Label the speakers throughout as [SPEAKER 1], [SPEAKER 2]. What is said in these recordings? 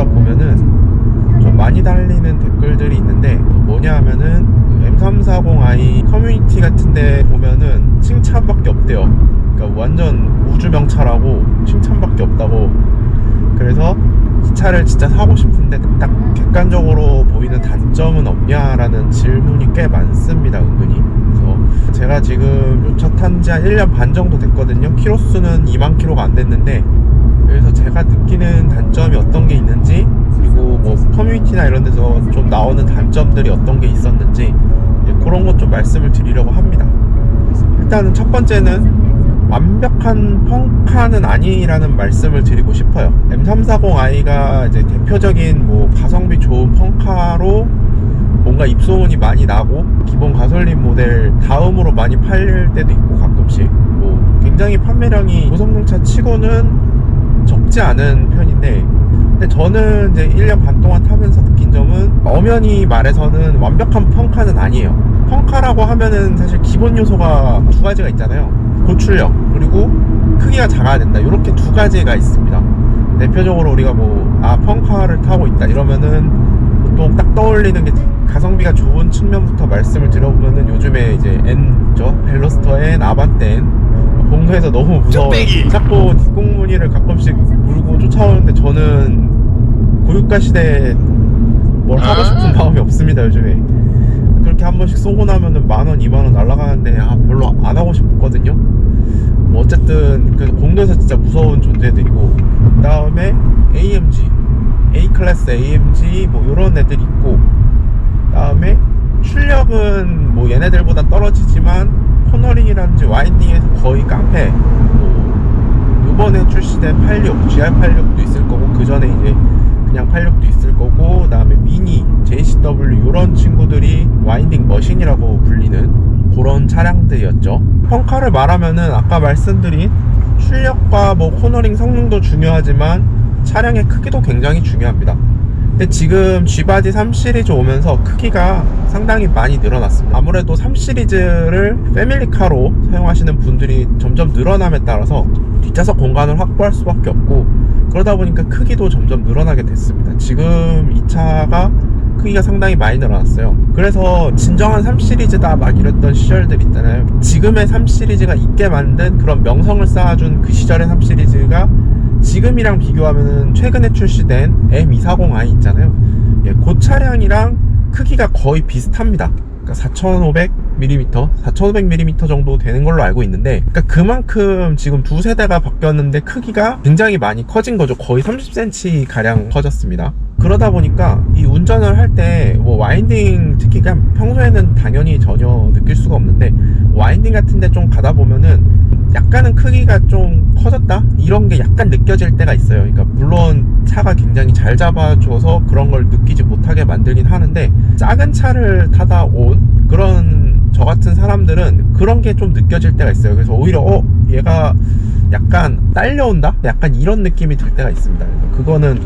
[SPEAKER 1] 보다 보면은 좀 많이 달리는 댓글들이 있는데, 뭐냐 하면은 M340i 커뮤니티 같은데 보면은 칭찬밖에 없대요. 그러니까 완전 우주명차라고 칭찬밖에 없다고. 그래서 이 차를 진짜 사고 싶은데 딱 객관적으로 보이는 단점은 없냐라는 질문이 꽤 많습니다, 은근히. 그래서 제가 지금 요 차 탄 지 한 1년 반 정도 됐거든요. 키로수는 2만 킬로가 안 됐는데, 그래서 제가 느끼는 단점이 어떤 게 있는지, 그리고 뭐 커뮤니티나 이런 데서 좀 나오는 단점들이 어떤 게 있었는지, 그런 것 좀 말씀을 드리려고 합니다. 일단은 첫 번째는 완벽한 펑카는 아니라는 말씀을 드리고 싶어요. M340i가 이제 대표적인 뭐 가성비 좋은 펑카로 뭔가 입소문이 많이 나고, 기본 가솔린 모델 다음으로 많이 팔릴 때도 있고, 가끔씩 뭐 굉장히 판매량이 고성능차 치고는 적지 않은 편인데, 근데 저는 이제 1년 반 동안 타면서 느낀 점은, 엄연히 말해서는 완벽한 펑카는 아니에요. 펑카라고 하면은 사실 기본 요소가 두 가지가 있잖아요. 고출력, 그리고 크기가 작아야 된다. 이렇게 두 가지가 있습니다. 대표적으로 우리가 펑카를 타고 있다 이러면은 보통 딱 떠올리는 게, 가성비가 좋은 측면부터 말씀을 드려보면은, 요즘에 이제 벨로스터 N, 아반떼 N 공도에서 너무 무서워요. 자꾸 뒷공무니를 가끔씩 물고 쫓아오는데, 저는 고유가 시대에 뭘 하고 싶은 마음이 없습니다, 요즘에. 그렇게 한 번씩 쏘고 나면은 10,000원, 20,000원 날아가는데 별로 안 하고 싶거든요. 뭐 어쨌든 그래서 공도에서 진짜 무서운 존재들이고, 그 다음에 AMG, A클래스 AMG 뭐 요런 애들 있고, 그 다음에 출력은 뭐 얘네들보다 떨어지지만 코너링이라든지 와인딩에서 거의 깡패. 뭐 요번에 출시된 86, GR86도 있을 거고, 그 전에 이제 그냥 86도 있을 거고, 그 다음에 미니, JCW 요런 친구들이 와인딩 머신이라고 불리는 그런 차량들이었죠. 펑카를 말하면은 아까 말씀드린 출력과 뭐 코너링 성능도 중요하지만 차량의 크기도 굉장히 중요합니다. 근데 지금 G바디 3시리즈 오면서 크기가 상당히 많이 늘어났습니다. 아무래도 3시리즈를 패밀리카로 사용하시는 분들이 점점 늘어남에 따라서 뒷좌석 공간을 확보할 수밖에 없고, 그러다 보니까 크기도 점점 늘어나게 됐습니다. 지금 이 차가 크기가 상당히 많이 늘어났어요. 그래서 진정한 3시리즈다 막 이랬던 시절들 있잖아요. 지금의 3시리즈가 있게 만든 그런 명성을 쌓아준 그 시절의 3시리즈가 지금이랑 비교하면 최근에 출시된 M240i 있잖아요. 그 차량이랑 크기가 거의 비슷합니다. 그러니까 4500mm, 4500mm 정도 되는 걸로 알고 있는데, 그러니까 그만큼 지금 두 세대가 바뀌었는데 크기가 굉장히 많이 커진 거죠. 거의 30cm 가량 커졌습니다. 그러다 보니까 이 운전을 할 때 뭐 와인딩, 특히 그냥 평소에는 당연히 전혀 느낄 수가 없는데, 와인딩 같은 데 좀 가다 보면은 약간은 크기가 좀 커졌다? 이런 게 약간 느껴질 때가 있어요. 그러니까 물론 차가 굉장히 잘 잡아줘서 그런 걸 느끼지 못하게 만들긴 하는데, 작은 차를 타다 온 그런 저 같은 사람들은 그런 게 좀 느껴질 때가 있어요. 그래서 오히려 얘가 약간 딸려온다? 약간 이런 느낌이 들 때가 있습니다. 그래서 그거는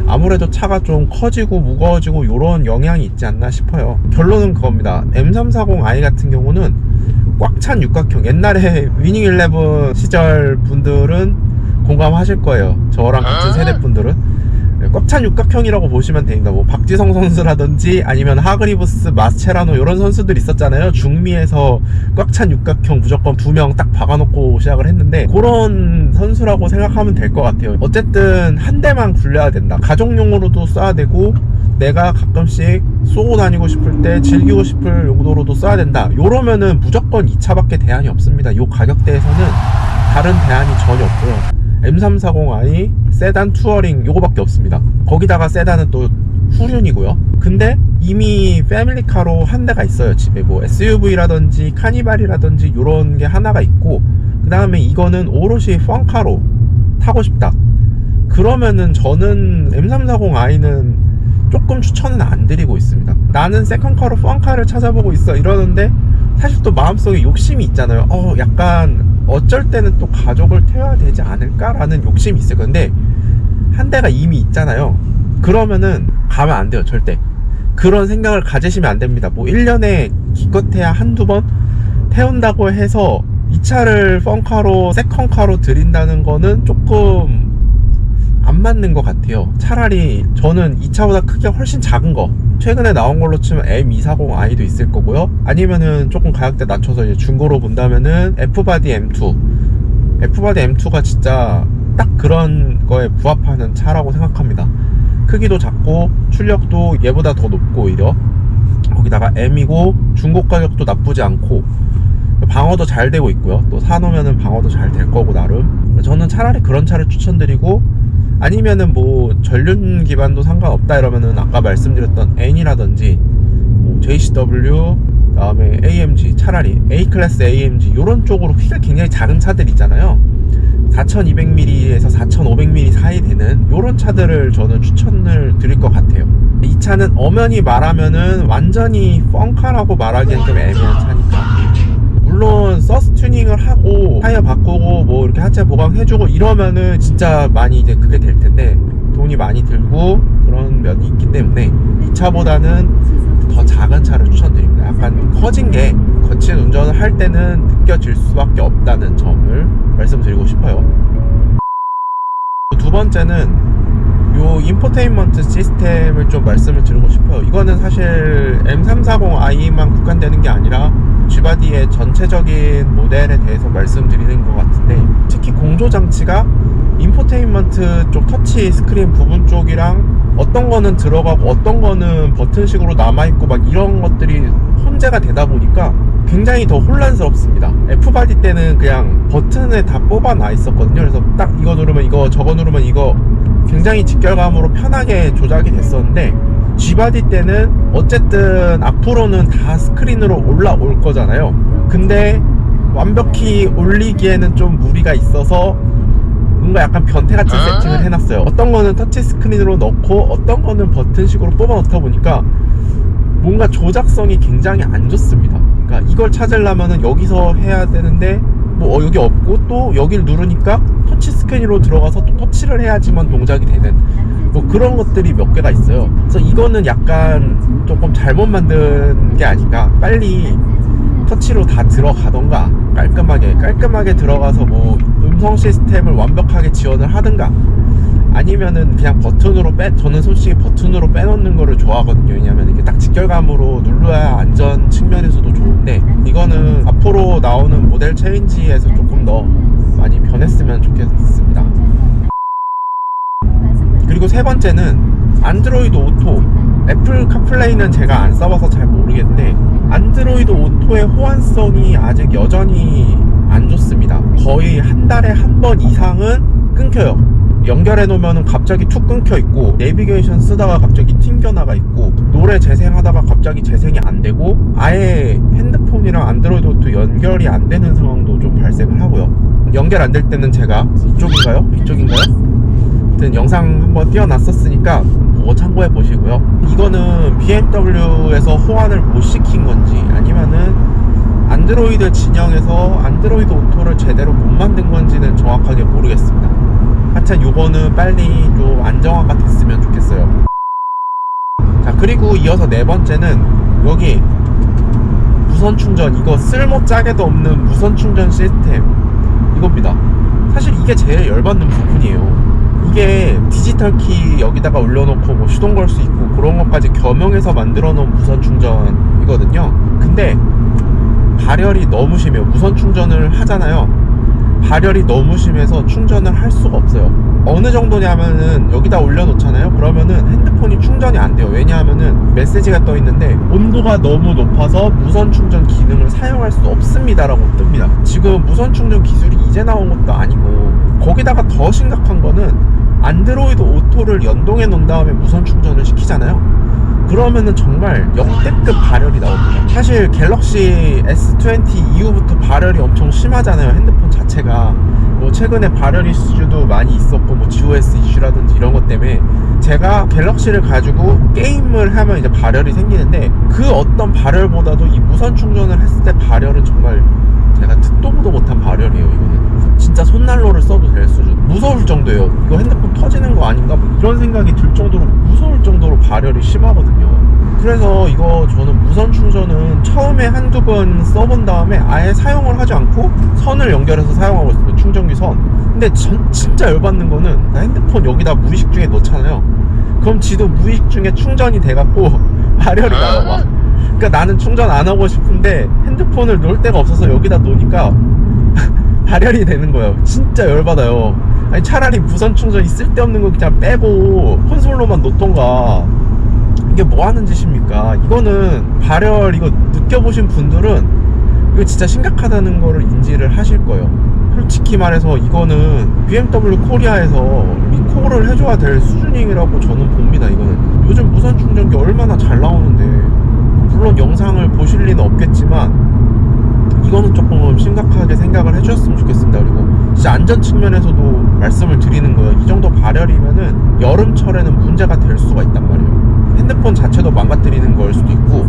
[SPEAKER 1] 아무래도 차가 좀 커지고 무거워지고 이런 영향이 있지 않나 싶어요. 결론은 그겁니다. M340i 같은 경우는 꽉 찬 육각형, 옛날에 위닝 11 시절 분들은 공감하실 거예요. 저랑 같은 세대 분들은 꽉 찬 육각형이라고 보시면 됩니다. 뭐 박지성 선수라든지 아니면 하그리브스, 마스체라노 이런 선수들 있었잖아요. 중미에서 꽉 찬 육각형 무조건 2명 딱 박아놓고 시작을 했는데, 그런 선수라고 생각하면 될 것 같아요. 어쨌든 한 대만 굴려야 된다. 가족용으로도 써야 되고, 내가 가끔씩 쏘고 다니고 싶을 때 즐기고 싶을 용도로도 써야 된다. 요러면은 무조건 이 차밖에 대안이 없습니다. 요 가격대에서는 다른 대안이 전혀 없고요. M340i 세단 투어링 요거밖에 없습니다. 거기다가 세단은 또 후륜이고요. 근데 이미 패밀리카로 한 대가 있어요. 집에 뭐 SUV라든지 카니발이라든지 요런 게 하나가 있고, 그 다음에 이거는 오롯이 펑카로 타고 싶다. 그러면은 저는 M340i는 조금 추천은 안 드리고 있습니다. 나는 세컨카로 펑카를 찾아보고 있어 이러는데, 사실 또 마음속에 욕심이 있잖아요. 약간 어쩔 때는 또 가족을 태워야 되지 않을까 라는 욕심이 있어요. 근데 한 대가 이미 있잖아요. 그러면은 가면 안 돼요. 절대 그런 생각을 가지시면 안 됩니다. 뭐 1년에 기껏해야 한두 번 태운다고 해서 이 차를 펑카로 세컨카로 드린다는 거는 조금 안 맞는 것 같아요. 차라리 저는 이 차보다 크기가 훨씬 작은 거, 최근에 나온 걸로 치면 M240i도 있을 거고요. 아니면은 조금 가격대 낮춰서 이제 중고로 본다면은 F바디 M2. F바디 M2가 진짜 딱 그런 거에 부합하는 차라고 생각합니다. 크기도 작고 출력도 얘보다 더 높고 오히려 거기다가 M이고 중고 가격도 나쁘지 않고 방어도 잘 되고 있고요. 또 사놓으면은 방어도 잘 될 거고 나름. 저는 차라리 그런 차를 추천드리고, 아니면은 뭐 전륜 기반도 상관없다 이러면은 아까 말씀드렸던 N이라든지 뭐 JCW, 다음에 AMG, 차라리 A클래스 AMG 요런 쪽으로 키가 굉장히 작은 차들 있잖아요. 4200mm에서 4500mm 사이 되는 요런 차들을 저는 추천을 드릴 것 같아요. 이 차는 엄연히 말하면은 완전히 펑카라고 말하기엔 좀 애매한 차니까, 물론 서스 튜닝을 하고 타이어 바꾸고 뭐 이렇게 하체 보강해주고 이러면은 진짜 많이 이제 그게 될 텐데, 돈이 많이 들고 그런 면이 있기 때문에 이 차보다는 더 작은 차를 추천드립니다. 약간 커진 게 거친 운전을 할 때는 느껴질 수밖에 없다는 점을 말씀드리고 싶어요. 두 번째는 요 인포테인먼트 시스템을 좀 말씀을 드리고 싶어요. 이거는 사실 M340i만 국한되는 게 아니라 G바디의 전체적인 모델에 대해서 말씀드리는 것 같은데, 특히 공조장치가 인포테인먼트 쪽 터치 스크린 부분 쪽이랑 어떤 거는 들어가고 어떤 거는 버튼식으로 남아있고 막 이런 것들이 혼재가 되다 보니까 굉장히 더 혼란스럽습니다. F바디 때는 그냥 버튼에 다 뽑아놔 있었거든요. 그래서 딱 이거 누르면 이거, 저거 누르면 이거, 굉장히 직결감으로 편하게 조작이 됐었는데, G바디 때는 어쨌든 앞으로는 다 스크린으로 올라올 거잖아요. 근데 완벽히 올리기에는 좀 무리가 있어서 뭔가 약간 변태 같은 세팅을 해놨어요. 어떤 거는 터치 스크린으로 넣고 어떤 거는 버튼식으로 뽑아 놓다 보니까 뭔가 조작성이 굉장히 안 좋습니다. 그러니까 이걸 찾으려면은 여기서 해야 되는데 뭐 여기 없고, 또 여기를 누르니까 터치 스크린으로 들어가서 또 터치를 해야지만 동작이 되는 뭐 그런 것들이 몇 개가 있어요. 그래서 이거는 약간 조금 잘못 만든 게 아닌가. 빨리 터치로 다 들어가던가, 깔끔하게 들어가서 뭐 음성 시스템을 완벽하게 지원을 하든가, 아니면은 그냥 버튼으로 저는 솔직히 버튼으로 빼놓는 거를 좋아하거든요. 왜냐면 이게 딱 직결감으로 눌러야 안전 측면에서도 좋은데, 이거는 앞으로 나오는 모델 체인지에서 조금 더 많이 변했으면 좋겠습니다. 그리고 세 번째는 안드로이드 오토. 애플 카플레이는 제가 안 써봐서 잘 모르겠는데 안드로이드 오토의 호환성이 아직 여전히 안 좋습니다. 거의 한 달에 한 번 이상은 끊겨요. 연결해 놓으면 갑자기 툭 끊겨 있고, 내비게이션 쓰다가 갑자기 튕겨나가 있고, 노래 재생하다가 갑자기 재생이 안 되고, 아예 핸드폰이랑 안드로이드 오토 연결이 안 되는 상황도 좀 발생을 하고요. 연결 안 될 때는 제가 이쪽인가요? 아무튼 영상 한번 띄워놨었으니까 그거 참고해 보시고요. 이거는 BMW에서 호환을 못 시킨 건지, 아니면은 안드로이드 진영에서 안드로이드 오토를 제대로 못 만든 건지는 정확하게 모르겠습니다. 하여튼 요거는 빨리 좀 안정화가 됐으면 좋겠어요. 자, 그리고 이어서 네 번째는 여기 무선 충전, 이거 쓸모 짝에도 없는 무선 충전 시스템, 이겁니다. 사실 이게 제일 열받는 부분이에요. 이게 디지털 키 여기다가 올려놓고 뭐 시동 걸 수 있고 그런 것까지 겸용해서 만들어 놓은 무선 충전이거든요. 근데 발열이 너무 심해요. 무선 충전을 하잖아요. 발열이 너무 심해서 충전을 할 수가 없어요. 어느 정도냐면은 여기다 올려놓잖아요. 그러면은 핸드폰이 충전이 안 돼요. 왜냐하면은 메시지가 떠 있는데 온도가 너무 높아서 무선 충전 기능을 사용할 수 없습니다 라고 뜹니다. 지금 무선 충전 기술이 이제 나온 것도 아니고, 거기다가 더 심각한 거는 안드로이드 오토를 연동해 놓은 다음에 무선 충전을 시키잖아요. 그러면은 정말 역대급 발열이 나옵니다. 사실 갤럭시 S20 이후부터 발열이 엄청 심하잖아요. 핸드폰 자체가 뭐 최근에 발열 이슈도 많이 있었고, 뭐 GOS 이슈라든지 이런 것 때문에 제가 갤럭시를 가지고 게임을 하면 이제 발열이 생기는데, 그 어떤 발열보다도 이 무선 충전을 했을 때 발열은 정말 제가 듣도 보도 못한 발열이에요. 이거는 진짜 손난로를 써도 될 수준, 무서울 정도예요. 이거 핸드폰 터지는 거 아닌가 뭐 이런 생각이 들 정도로 무서울 정도로 발열이 심하거든요. 그래서 이거 저는 무선 충전은 처음에 한두 번 써본 다음에 아예 사용을 하지 않고 선을 연결해서 사용하고 있습니다. 충전기 선. 근데 진짜 열받는 거는 나 핸드폰 여기다 무의식 중에 넣잖아요. 그럼 지도 무의식 중에 충전이 돼갖고 발열이 나와 막. 그러니까 나는 충전 안 하고 싶은데 핸드폰을 놓을 데가 없어서 여기다 놓으니까 발열이 되는 거예요. 진짜 열받아요. 아니 차라리 무선 충전이 쓸데없는 거 그냥 빼고 콘솔로만 놓던가. 이게 뭐 하는 짓입니까? 이거는 발열 이거 느껴보신 분들은 이거 진짜 심각하다는 거를 인지를 하실 거예요. 솔직히 말해서 이거는 BMW 코리아에서 리콜을 해줘야 될 수준이라고 저는 봅니다. 이거는 요즘 무선 충전기 얼마나 잘 나오는데, 물론 영상을 보실 리는 없겠지만 이거는 조금 심각하게 생각을 해주셨으면 좋겠습니다. 그리고 진짜 안전 측면에서도 말씀을 드리는 거예요. 이 정도 발열이면은 여름철에는 문제가 될 수가 있단 말이에요. 핸드폰 자체도 망가뜨리는 걸 수도 있고.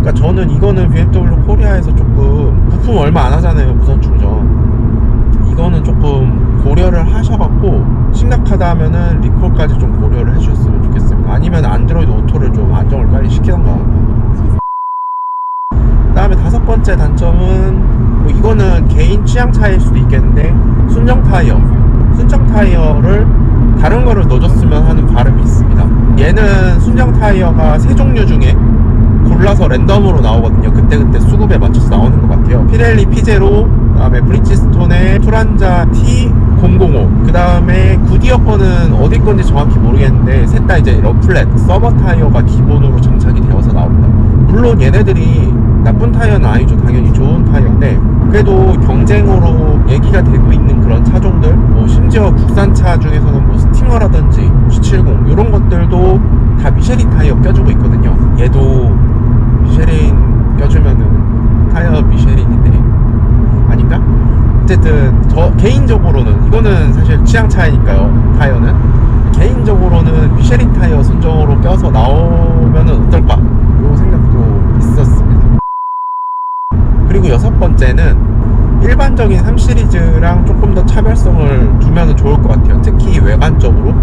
[SPEAKER 1] 그러니까 저는 이거는 BMW 코리아에서 조금 부품 얼마 안 하잖아요, 무선 충전. 이거는 조금 고려를 하셔갖고 심각하다 하면은 리콜까지 좀 고려를 해주셨으면 좋겠습니다. 아니면 안드로이드 오토를 좀 안정을 빨리 시키던가. 그 다음에 5번째 단점은 뭐 이거는 개인 취향 차이일 수도 있겠는데, 순정 타이어를 다른 거를 넣어줬으면 하는 바람이 있습니다. 얘는 순정 타이어가 3종류 중에 골라서 랜덤으로 나오거든요. 그때그때 수급에 맞춰서 나오는 것 같아요. 피렐리 P0, 그 다음에 브리지스톤의 투란자 T005, 그 다음에 구디어 거는 어디 건지 정확히 모르겠는데 셋 다 이제 러플렛 서버 타이어가 기본으로 장착이 되어서 나옵니다. 물론 얘네들이 나쁜 타이어는 아니죠. 당연히 좋은 타이어인데, 그래도 경쟁으로 얘기가 되고 있는 그런 차종들, 뭐 심지어 국산차 중에서는 뭐 스팅어라든지 G70 이런 것들도 다 미쉐린 타이어 껴주고 있거든요. 얘도 미쉐린 껴주면은 타이어 미쉐린인데 아닌가? 어쨌든 저 개인적으로는, 이거는 사실 취향 차이니까요. 타이어는 개인적으로는 미쉐린 타이어 순정으로 껴서 나오면은 어떨까? 요 생각도 있었습니다. 그리고 6번째는 일반적인 3시리즈랑 조금 더 차별성을 두면 좋을 것 같아요. 특히 외관적으로.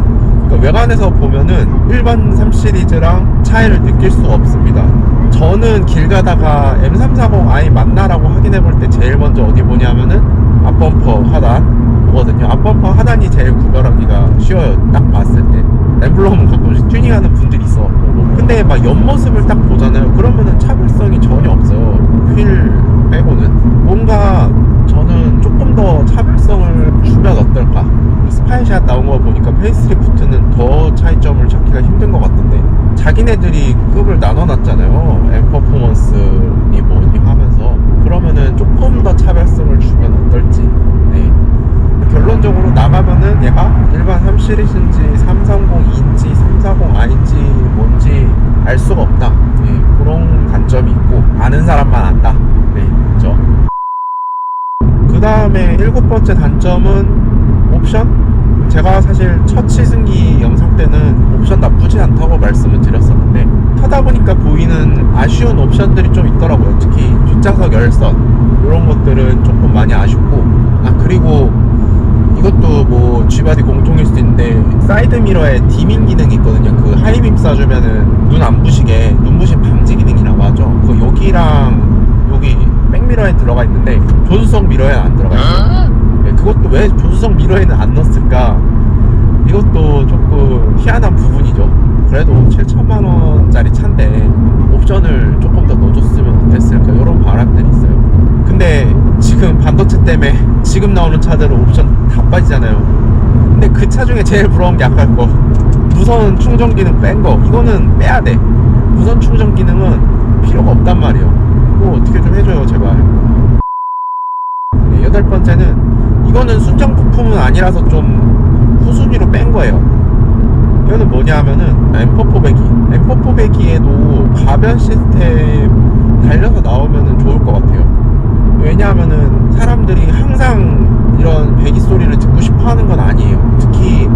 [SPEAKER 1] 그러니까 외관에서 보면은 일반 3시리즈랑 차이를 느낄 수가 없습니다. 저는 길 가다가 M340i 맞나라고 확인해 볼 때 제일 먼저 어디 보냐면은 앞범퍼 하단 보거든요. 앞범퍼 하단이 제일 구별하기가 쉬워요. 딱 봤을 때. 엠블럼은 가끔씩 튜닝하는 분들이 있어. 근데 막 옆모습을 딱 보잖아요. 그러면은 차별성이 전혀 없어요. 휠 빼고는. 뭔가 저는 조금 더 차별성을 주면 어떨까? 스파이샷 나온 거 보니까 페이스리프트는 더 차이점을 찾기가 힘든 것 같던데, 자기네들이 급을 나눠놨잖아요. 엠퍼포먼스니 뭐니 하면서. 그러면은 조금 더 차별성을 주면 어떨지. 네. 결론적으로 나가면은 얘가 일반 3시리즈인지 330인지 340i인지 뭔지 알 수가 없다. 네, 그런 단점이 있고 아는 사람만 안다. 네, 그렇죠. 그 다음에 7번째 단점은 옵션? 제가 사실 첫 시승기 영상 때는 옵션 나쁘지 않다고 말씀을 드렸었는데, 타다 보니까 보이는 아쉬운 옵션들이 좀 있더라고요. 특히 뒷좌석 열선 이런 것들은 조금 많이 아쉽고, 그리고 이것도 뭐 G바디 공통일 수도 있는데 사이드 미러에 디밍 기능이 있거든요. 그 하이빔 쏴주면은 눈 안 부시게 눈부심 방지 기능이라고 하죠. 그 여기랑 여기 백미러에 들어가 있는데 조수석 미러에 안 들어가 있어요. 네, 그것도 왜 조수석 미러에는 안 넣었을까? 이것도 조금 희한한 부분이죠. 그래도 7천만 원짜리 차인데 옵션을 조금 더 넣어줬으면 어땠을까? 이런 바람들이 있어요. 근데 지금 반도체 때문에 지금 나오는 차들은 옵션 다 빠지잖아요. 근데 그 차 중에 제일 부러운 게 아까 거 무선 충전 기능 뺀 거, 이거는 빼야 돼. 무선 충전 기능은 필요가 없단 말이에요. 뭐 어떻게 좀 해줘요 제발. 네, 8번째는 이거는 순정 부품은 아니라서 좀 후순위로 뺀 거예요. 이거는 뭐냐 하면은 M4 배기에도 가변 시스템 달려서 나오면은 좋을 것 같아요. 왜냐하면은 사람들이 항상 이런 배기 소리를 듣고 싶어 하는 건 아니에요. 특히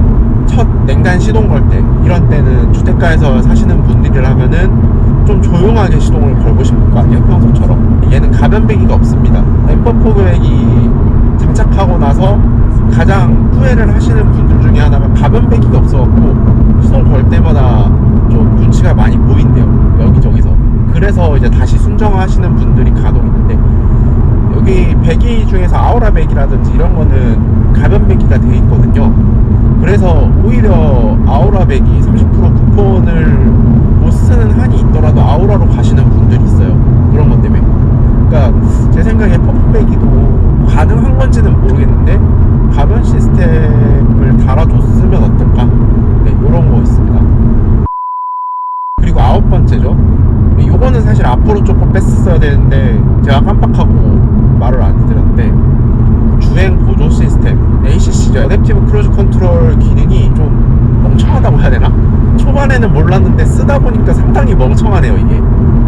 [SPEAKER 1] 첫 냉간 시동 걸 때, 이런 때는 주택가에서 사시는 분들이라면은 좀 조용하게 시동을 걸고 싶을 거 아니에요, 평소처럼. 얘는 가변 배기가 없습니다. M4 배기 장착하고 나서 가장 후회를 하시는 분들 중에 하나가 가변 배기가 없어갖고 시동 걸 때마다 좀 표시가 많이 보인대요, 여기저기서. 그래서 이제 다시 순정하시는 분들이 간혹 있는데, 여기 배기 중에서 아우라 배기라든지 이런 거는 가변 배기가 돼 있거든요. 그래서 오히려 아우라 배기 30% 쿠폰을 못 쓰는 한이 있더라도 아우라로 가시는 분들이 있어요, 그런 것 때문에. 그러니까 제 생각에 퍼프 배기도 가능한 건지는 모르겠는데 가변 시스템을 달아줬으면 어떨까, 네, 이런 거 있습니다. 그리고 9번째죠. 요거는 사실 앞으로 조금 뺐었어야 되는데 제가 깜빡하고 말을 안 해드렸는데, 주행 보조 시스템 ACC죠. 애댑티브 크루즈 컨트롤 기능이 좀 멍청하다고 해야 되나? 초반에는 몰랐는데 쓰다 보니까 상당히 멍청하네요, 이게.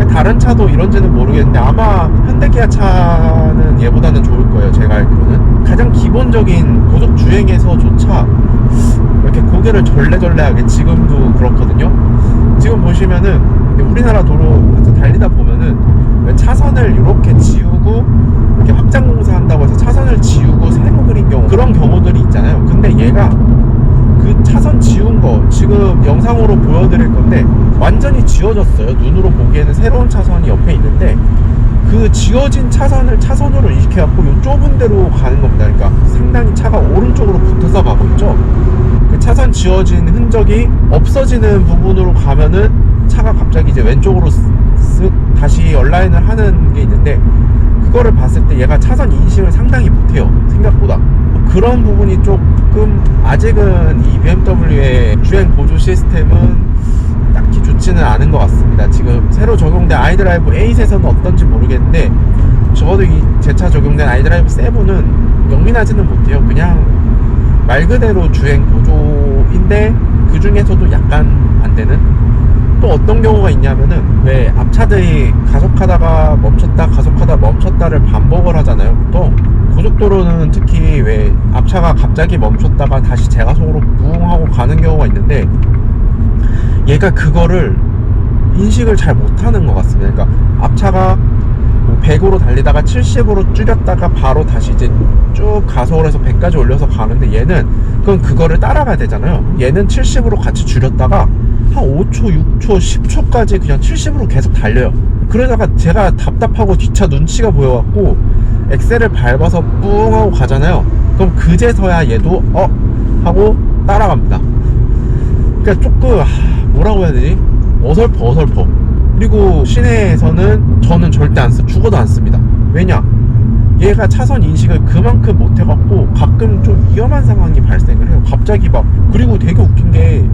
[SPEAKER 1] 다른 차도 이런지는 모르겠는데 아마 현대기아 차는 얘보다는 좋을 거예요, 제가 알기로는. 가장 기본적인 고속 주행에서조차 이렇게 고개를 절레절레하게, 지금도 그렇거든요. 지금 보시면은 우리나라 도로 달리다 보면은 차선을 이렇게 지우고 이렇게 확장 공사한다고 해서 차선을 지우고 세로 그린 경우, 그런 경우들이 있잖아요. 근데 얘가 그 차선 지운 거 지금 영상으로 보여드릴 건데 완전히 지워졌어요. 눈으로 보기에는 새로운 차선이 옆에 있는데 그 지워진 차선을 차선으로 인식해갖고 요 좁은 데로 가는 겁니다. 그러니까 상당히 차가 오른쪽으로 붙어서 가고 있죠. 그 차선 지워진 흔적이 없어지는 부분으로 가면은 차가 갑자기 이제 왼쪽으로 쓱 다시 얼라인을 하는 게 있는데, 그거를 봤을 때 얘가 차선 인식을 상당히 못해요, 생각보다. 그런 부분이 조금 아직은 이 BMW의 주행 보조 시스템은 딱히 좋지는 않은 것 같습니다. 지금 새로 적용된 아이드라이브 8에서는 어떤지 모르겠는데 적어도 이 제 차 적용된 아이드라이브 7은 영민하지는 못해요. 그냥 말 그대로 주행 보조인데 그 중에서도 약간 안 되는. 또 어떤 경우가 있냐면은 왜 앞차들이 가속하다가 멈췄다 가속하다 멈췄다를 반복을 하잖아요. 보통 고속도로는 특히 왜 앞차가 갑자기 멈췄다가 다시 제가속으로 부웅 하고 가는 경우가 있는데 얘가 그거를 인식을 잘 못하는 것 같습니다. 그러니까 앞차가 100으로 달리다가 70으로 줄였다가 바로 다시 이제 쭉 가속을 해서 100까지 올려서 가는데, 얘는 그거를 따라가야 되잖아요. 얘는 70으로 같이 줄였다가 한 5초, 6초, 10초까지 그냥 70으로 계속 달려요. 그러다가 제가 답답하고 뒷차 눈치가 보여갖고 엑셀을 밟아서 뿡 하고 가잖아요. 그럼 그제서야 얘도 하고 따라갑니다. 그러니까 조금 뭐라고 해야 되지? 어설퍼. 그리고 시내에서는 저는 절대 안 죽어도 안 씁니다. 왜냐? 얘가 차선 인식을 그만큼 못해갖고 가끔 좀 위험한 상황이 발생을 해요. 갑자기 막. 그리고 되게 웃긴 게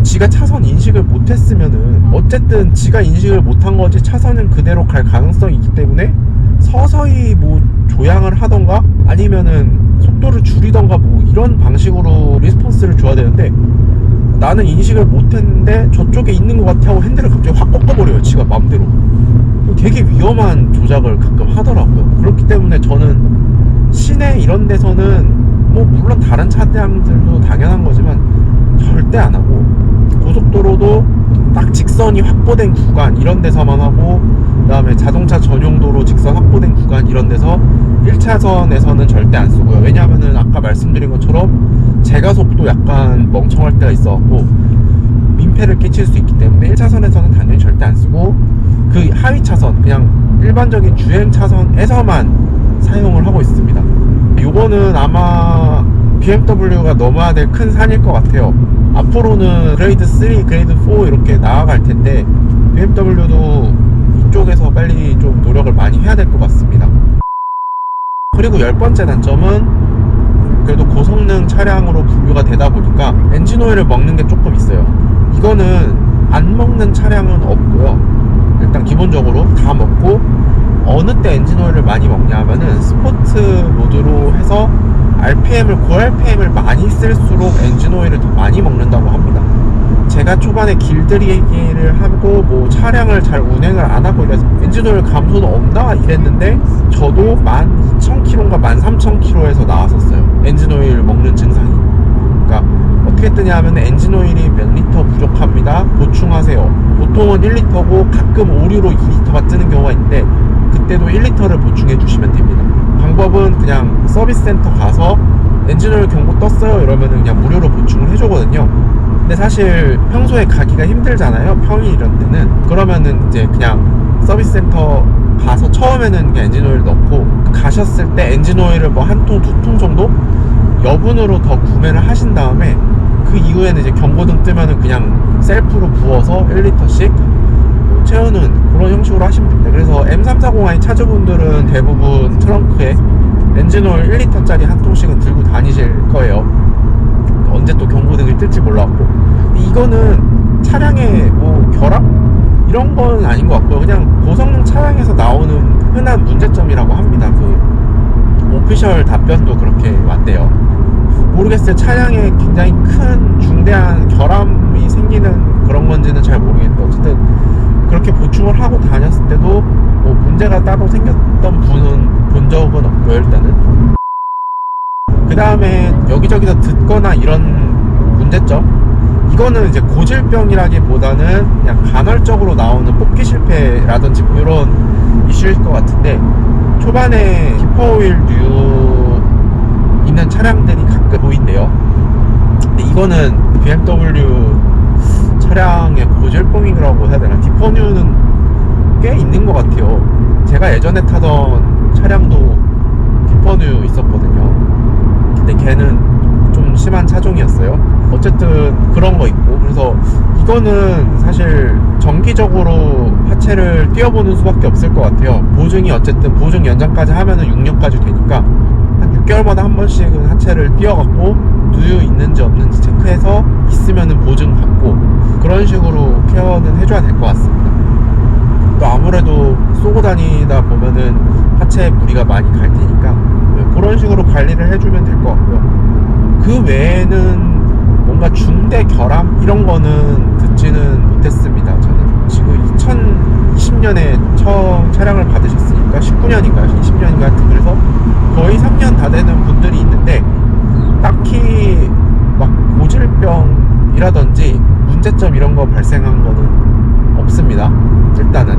[SPEAKER 1] 지가 차선 인식을 못했으면은 어쨌든 지가 인식을 못한 거지 차선은 그대로 갈 가능성이 있기 때문에 서서히 뭐 조향을 하던가 아니면은 속도를 줄이던가 뭐 이런 방식으로 리스폰스를 줘야 되는데, 나는 인식을 못했는데 저쪽에 있는 것 같아 하고 핸들을 갑자기 확 꺾어버려요, 지가 맘대로. 되게 위험한 조작을 가끔 하더라고요. 그렇기 때문에 저는 시내 이런 데서는 뭐 물론 다른 차량들도 당연한 거지만 절대 안 하고, 고속도로도 딱 직선이 확보된 구간 이런 데서만 하고, 그 다음에 자동차 전용도로 직선 확보된 구간 이런 데서 1차선에서는 절대 안 쓰고요. 왜냐하면은 아까 말씀드린 것처럼 제가속도 약간 멍청할 때가 있어갖고 민폐를 끼칠 수 있기 때문에 1차선에서는 당연히 절대 안 쓰고, 그 하위 차선 그냥 일반적인 주행 차선에서만 사용을 하고 있습니다. 요거는 아마 BMW가 넘어야 될 큰 산일 것 같아요. 앞으로는 그레이드 3, 그레이드 4 이렇게 나아갈 텐데 BMW도 이쪽에서 빨리 좀 노력을 많이 해야 될 것 같습니다. 그리고 10번째 단점은 그래도 고성능 차량으로 분류가 되다 보니까 엔진 오일을 먹는 게 조금 있어요. 이거는 안 먹는 차량은 없고요. 일단 기본적으로 다 먹고, 어느 때 엔진 오일을 많이 먹냐 하면은 스포츠 모드로 해서 RPM을 고RPM을 많이 쓸수록 엔진 오일을 더 많이 먹는다고 합니다. 제가 초반에 길들이기를 하고 뭐 차량을 잘 운행을 안 하고 이래서 엔진 오일 감소는 없나 이랬는데 저도 12,000km인가 13,000km에서 나왔었어요, 엔진 오일 먹는 증상이. 그러니까 어떻게 뜨냐 하면 엔진 오일이 몇 리터 부족합니다, 보충하세요. 보통은 1리터고 가끔 오류로 2리터가 뜨는 경우가 있는데 그때도 1리터를 보충해 주시면 됩니다. 방법은 그냥 서비스 센터 가서 엔진 오일 경고 떴어요 이러면 그냥 무료로 보충을 해주거든요. 근데 사실 평소에 가기가 힘들잖아요, 평일 이런 때는. 그러면은 이제 그냥 서비스 센터 가서 처음에는 그냥 엔진오일 넣고, 가셨을 때 엔진오일을 뭐 한 통, 두 통 정도 여분으로 더 구매를 하신 다음에, 그 이후에는 이제 경고등 뜨면은 그냥 셀프로 부어서 1리터씩 채우는 그런 형식으로 하시면 됩니다. 그래서 M340i 차주분들은 대부분 트렁크에 엔진오일 1리터짜리 한 통씩은 들고 다니실 거예요. 언제 또 경고등이 뜰지 몰라갖고. 이거는 차량의 뭐 결함? 이런 건 아닌 것 같고요. 그냥 고성능 차량에서 나오는 흔한 문제점이라고 합니다. 그 오피셜 답변도 그렇게 왔대요. 모르겠어요. 차량에 굉장히 큰 중대한 결함이 생기는 그런 건지는 잘 모르겠는데, 어쨌든 그렇게 보충을 하고 다녔을 때도 뭐 문제가 따로 생겼던 분은 본 적은 없고요. 일단은 그 다음에 여기저기서 듣거나 이런 문제점, 이거는 이제 고질병이라기보다는 그냥 간헐적으로 나오는 뽑기 실패라든지 뭐 이런 이슈일 것 같은데, 초반에 기퍼오일류 있는 차량들이 가끔 보인대요. 근데 이거는 BMW 차량의 고질병이라고 해야 되나? 디퍼뉴는 꽤 있는 것 같아요. 제가 예전에 타던 차량도 디퍼뉴 있었거든요. 근데 걔는 좀 심한 차종이었어요. 어쨌든 그런 거 있고, 그래서 이거는 사실 정기적으로 하체를 띄워보는 수밖에 없을 것 같아요. 보증이 어쨌든 보증 연장까지 하면은 6년까지 되니까 한 6개월마다 한 번씩은 하체를 띄워갖고 누유 있는지 없는지 체크해서 있으면은 보증 받고, 그런 식으로 케어는 해줘야 될 것 같습니다. 또 아무래도 쏘고 다니다 보면은 하체에 무리가 많이 갈 테니까 그런 식으로 관리를 해주면 될 것 같고요. 그 외에는 뭔가 중대 결함 이런 거는 듣지는 못했습니다. 저는 지금 2020년에 처음 차량을 받으셨으니까 19년인가 20년인가 하여튼, 그래서 거의 3년 다 되는 분들이 있는데, 딱히 막 고질병이라든지 문제점 이런 거 발생한 거는 없습니다. 일단은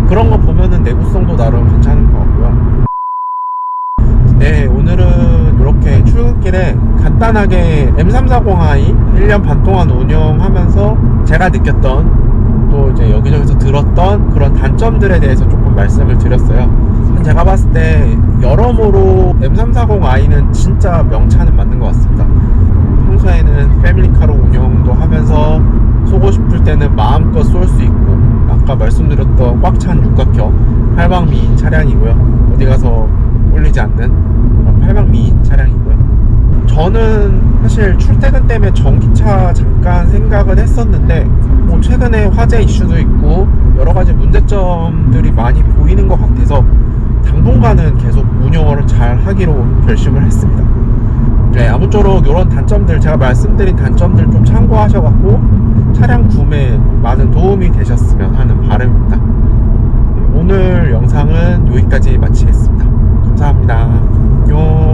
[SPEAKER 1] 그런 거 보면은 내구성도 나름 괜찮은 것 같고요. 네, 오늘은 이렇게 출근길에 간단하게 M340i 1년 반 동안 운영하면서 제가 느꼈던, 또 이제 여기저기서 들었던 그런 단점들에 대해서 조금 말씀을 드렸어요. 제가 봤을 때 여러모로 M340i는 진짜 명차는 맞는 것 같습니다. 평소에는 패밀리카로 운영도 하면서 쏘고 싶을 때는 마음껏 쏠 수 있고, 아까 말씀드렸던 꽉 찬 육각형 8방미인 차량이고요. 어디 가서 꼴리지 않는 8방미인 차량이고요. 저는 사실 출퇴근 때문에 전기차 잠깐 생각은 했었는데, 뭐 최근에 화재 이슈도 있고 여러가지 문제점들이 많이 보이는 것 같아서 당분간은 계속 운영을 잘 하기로 결심을 했습니다. 네, 아무쪼록 이런 단점들, 제가 말씀드린 단점들 좀 참고하셔갖고 차량 구매에 많은 도움이 되셨으면 하는 바람입니다. 네, 오늘 영상은 여기까지 마치겠습니다. 감사합니다. 안녕.